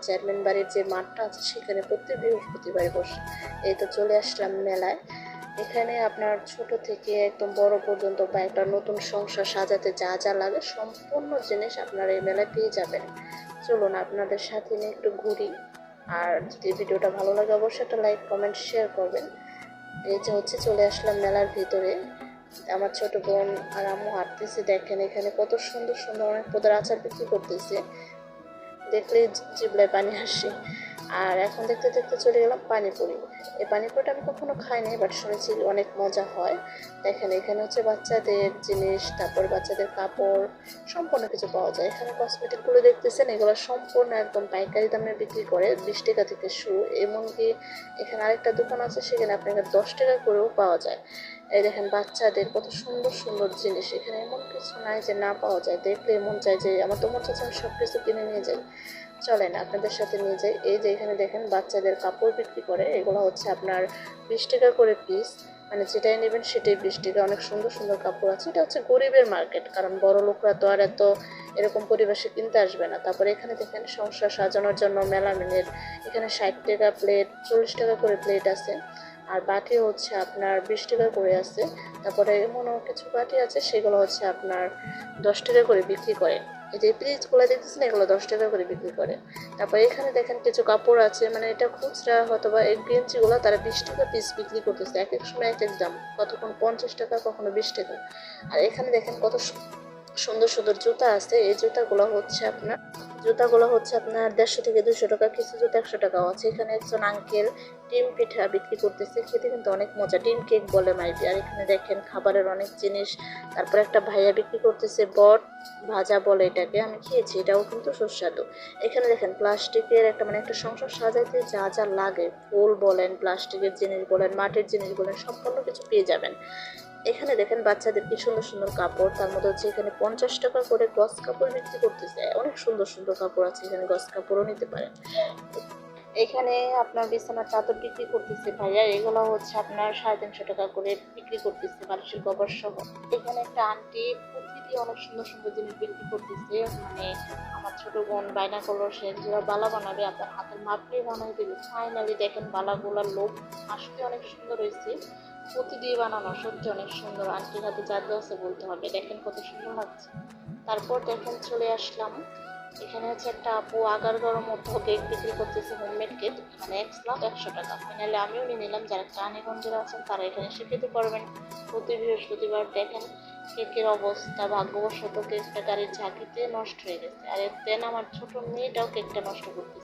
Chairman বাড়ির যে মাঠটা আছে সেখানে প্রতি বৃহস্পতিবারে বসে। এই তো চলে আসলাম মেলায়। এখানে আপনার ছোট থেকে একদম বড় পর্যন্ত বা একটা নতুন সংসার সাজাতে যা যা লাগে সম্পূর্ণ জিনিস আপনারা এই মেলায় পেয়ে যাবেন। চলুন আপনাদের সাথে নিয়ে একটু ঘুরি। আর যদি ভিডিওটা ভালো লাগে অবশ্যই একটা লাইক কমেন্ট শেয়ার করবেন। এই যে হচ্ছে চলে আসলাম মেলার ভিতরে। আমার ছোট বোন আর আম্মু হাঁটতেছে, দেখেন এখানে কত সুন্দর সুন্দর অনেক পদের আচার বিক্রি করতেছে, দেখলেই জিভলায় পানি আসে। আর এখন দেখতে দেখতে চলে গেলাম পানিপুরি। এই পানিপুরিটা আমি কখনো খাইনি, বাট শুনেছি অনেক মজা হয়। দেখেন এখানে হচ্ছে বাচ্চাদের জিনিস, তারপর বাচ্চাদের কাপড়, সম্পূর্ণ কিছু পাওয়া যায়। এখানে কসমেটিকগুলো দেখতেছেন, এগুলো সম্পূর্ণ একদম পাইকারি দামে বিক্রি করে, 20 টাকা থেকে শুরু। এমনকি এখানে আরেকটা দোকান আছে, সেখানে আপনাকে 10 টাকা করেও পাওয়া যায়। এই দেখেন বাচ্চাদের কত সুন্দর সুন্দর জিনিস, এখানে এমন কিছু নাই যে না পাওয়া যায়। দেখলে মন চায় যে, আমার তো মন চাচ্ছে আমি সব কিছু কিনে নিয়ে যাই। চলেন আপনাদের সাথে নিয়ে যাই। এই যে এখানে দেখেন বাচ্চাদের কাপড় বিক্রি করে, এগুলো হচ্ছে আপনার 20 টাকা করে পিস। মানে যেটাই নেবেন সেটাই 20 টাকা। অনেক সুন্দর সুন্দর কাপড় আছে। এটা হচ্ছে গরিবের মার্কেট, কারণ বড় লোকরা তো আর এত এরকম পরিবেশে কিনতে আসবে না। তারপরে এখানে দেখেন সংসার সাজানোর জন্য মেলামিনের, এখানে 60 টাকা প্লেট, 40 টাকা করে প্লেট আছে। আর বাটি হচ্ছে আপনার 20 টাকা করে আছে। তারপরে এমনও কিছু বাটি আছে সেগুলো হচ্ছে আপনার 10 টাকা করে বিক্রি করে। এই যে পিসগুলো দেখতেছেন, এগুলো 10 টাকা করে বিক্রি করে। তারপর এখানে দেখেন কিছু কাপড় আছে, মানে এটা খুচরা হয়তো বা এই গেঞ্জিগুলো তারা 20 টাকা পিস বিক্রি করতেছে। এক এক সময় এক এক দাম, কতক্ষণ 50 টাকা, কখনো 20 টাকা। আর এখানে দেখেন কত সুন্দর সুন্দর জুতা আছে। এই জুতাগুলো হচ্ছে আপনার 150 থেকে 200 টাকা, কিছু জুতা 100 টাকাও আছে। এখানে একজন আঙ্কেল ডিম পিঠা বিক্রি করতেছে, খেতে কিন্তু অনেক মজা, ডিম কেক বলে মাইবি। আর এখানে দেখেন খাবারের অনেক জিনিস। তারপর একটা ভাইয়া বিক্রি করতেছে বট ভাজা বলে এটাকে, আমি খেয়েছি, এটাও কিন্তু সুস্বাদু। এখানে দেখেন প্লাস্টিকের একটা, মানে একটা সংসার সাজাইতে যা যা লাগে, ফুল বলেন, প্লাস্টিকের জিনিস বলেন, মাটির জিনিস বলেন, সম্পূর্ণ কিছু পেয়ে যাবেন। এখানে দেখেন বাচ্চাদের কি সুন্দর সুন্দর কাপড়, তার মধ্যে হচ্ছে এখানে 50 টাকা করে গস কাপড় বিক্রি করতেছে। অনেক সুন্দর সুন্দর কাপড় আছে এখানে, গস কাপড়ও নিতে পারেন। এখানে আপনার বিছানার চাদর বিক্রি করতেছে ভাইয়া, এগুলো হচ্ছে আপনার 350 টাকা করে বিক্রি করতেছে, বালিশের কভার সহ। এখানে একটা আন্টি প্রতিদিন অনেক সুন্দর সুন্দর জিনিস বিক্রি করতেছে। মানে আমার ছোট বোন বায়না করলো সে একজোড়া বালা বানাবে, আপনার হাতের মাপ নিয়ে বানাই দেবে। ফাইনালি দেখেন বালাগুলার লোক আসতে অনেক সুন্দর হয়েছে, প্রতিদিন বানানো, সত্যি অনেক সুন্দর। আন্টির হাতে জাদু আছে বলতে হবে, দেখেন কত সুন্দর লাগছে। তারপর দেখেন চলে আসলাম, এখানে হচ্ছে একটা আপু আগার গরম মধ্যে কেক বিক্রি করতেছে, হোমমেড কেক, মানে 100 টাকা। ফাইনালি আমিও নিয়ে নিলাম। যারা রানীগঞ্জের আছেন তারা এখানে এসে খেতে পারবেন প্রতি বৃহস্পতিবার। দেখেন কেকের অবস্থা, ভাগ্যবশত কেকটা গাড়ির ঝাঁকিতে নষ্ট হয়ে গেছে। আর এর দেন আমার ছোট মেয়েটাও কেকটা নষ্ট করতেছে।